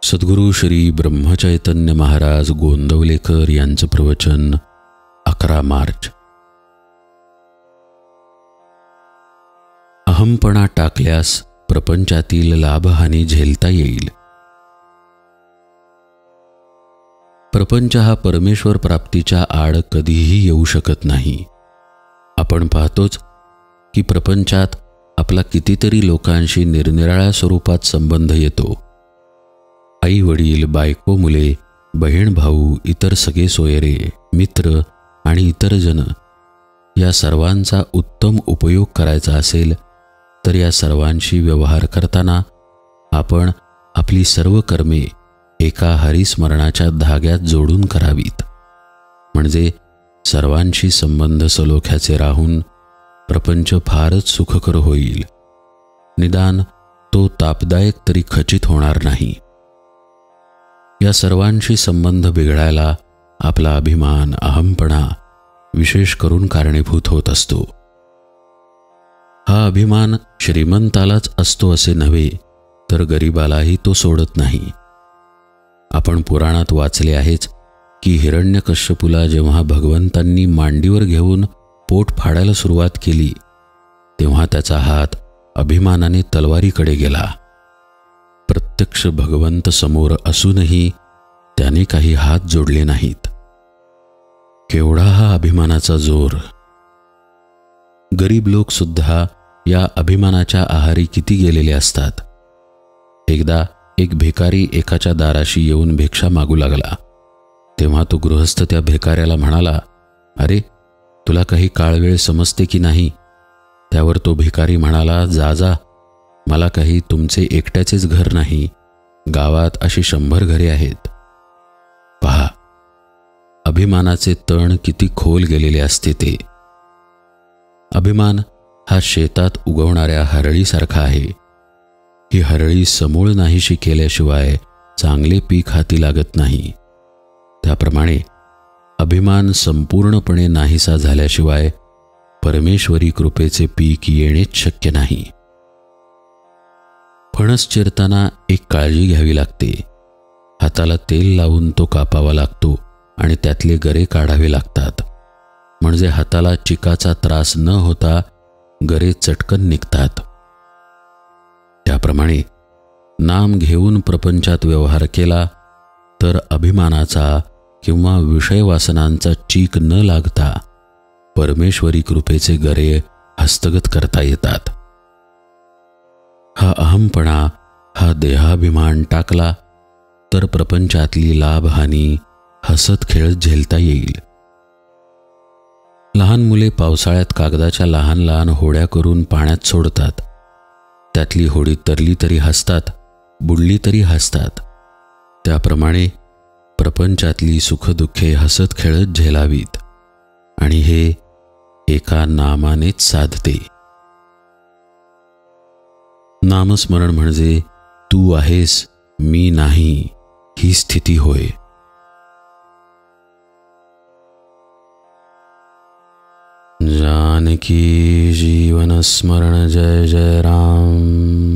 सद्गुरू श्री ब्रह्मचैतन्य महाराज गोंदवलेकर यांचं प्रवचन 11 मार्च. अहमपणा टाकल्यास प्रपंचातील लाभहानी झेलता येईल. प्रपंच हा परमेश्वर प्राप्तीच्या आड कधीही येऊ शकत नाही. आपण पाहतोच की प्रपंचात आपला कितीतरी लोकांशी निरनिराळ्या स्वरूपात संबंध येतो. आई वडील, बायको मुले, बहीण भाऊ, इतर सगळे सोयरे, मित्र आणि इतर जन या सर्वांचा उत्तम उपयोग करायचा असेल तर या सर्वांशी व्यवहार करताना आपण आपली सर्व कर्मे एका हरिस्मरणाच्या धाग्यात जोडून करावीत. म्हणजे सर्वांशी संबंध सलोख्याचे राहून प्रपंच फारच सुखकर होईल. निदान तो तापदायक तरी खचित होणार नाही. या सर्वांशी संबंध बिघडायला आपला अभिमान, अहमपणा विशेष करून कारणीभूत होत असतो. हा अभिमान श्रीमंतालाच असतो असे नव्हे तर गरिबालाही तो सोडत नाही. आपण पुराणात वाचले आहेच की हिरण्यकश्यपूला जेव्हा भगवंतांनी मांडीवर घेऊन पोट फाडायला सुरुवात केली तेव्हा त्याचा हात अभिमानाने तलवारीकडे गेला. प्रत्यक्ष भगवंत समोर असूनही त्याने काही हात जोडले नाहीत. केवढा हा अभिमानाचा जोर! गरीब लोक सुद्धा या अभिमानाच्या आहारी किती गेलेले असतात. एकदा एक भिकारी एकाच्या दाराशी येऊन भिक्षा मागू लागला. तेव्हा तो गृहस्थ त्या भिकाऱ्याला म्हणाला, अरे, तुला काही काळवेळ समजते की नाही? त्यावर तो भिकारी म्हणाला, जा जा, मला काही तुमचे एकट्याचेच घर नाही, गावात अशी 100 घरे आहेत. पहा, अभिमानाचे तण किती खोल गेलेले असते ते. अभिमान हा शेतात उगवणाऱ्या हरळीसारखा आहे. ही हरळी समूळ नाहीशी केल्याशिवाय चांगले पीक हाती लागत नाही. त्याप्रमाणे अभिमान संपूर्णपणे नाहीसा झाल्याशिवाय परमेश्वरी कृपेचे पीक येणेच शक्य नाही. फणस चिरताना एक काळजी घ्यावी लागते. हाताला तेल लावून तो कापावा लागतो आणि त्यातले गरे काढावे लागतात. म्हणजे हाताला चिकाचा त्रास न होता गरे चटकन निघतात. त्याप्रमाणे नाम घेऊन प्रपंचात व्यवहार केला तर अभिमानाचा किंवा विषयवासनांचा चीक न लागता परमेश्वरी कृपेचे गरे हस्तगत करता येतात. हा अहमपणा, हा देहाभिमान टाकला तर प्रपंचातली लाभहानी हसत खेळत झेलता येईल. लहान मुले पावसाळ्यात कागदाच्या लहान लहान होड्या करून पाण्यात सोडतात. त्यातली होडी तरली तरी हसतात, बुडली तरी हसतात. त्याप्रमाणे प्रपंचातली सुखदुःखे हसत खेळत झेलावीत आणि हे एका नामानेच साधते. नामस्मरण म्हणजे तू आहेस, मी नाही ही स्थिती होय. जानकी जीवन स्मरण जय जय राम.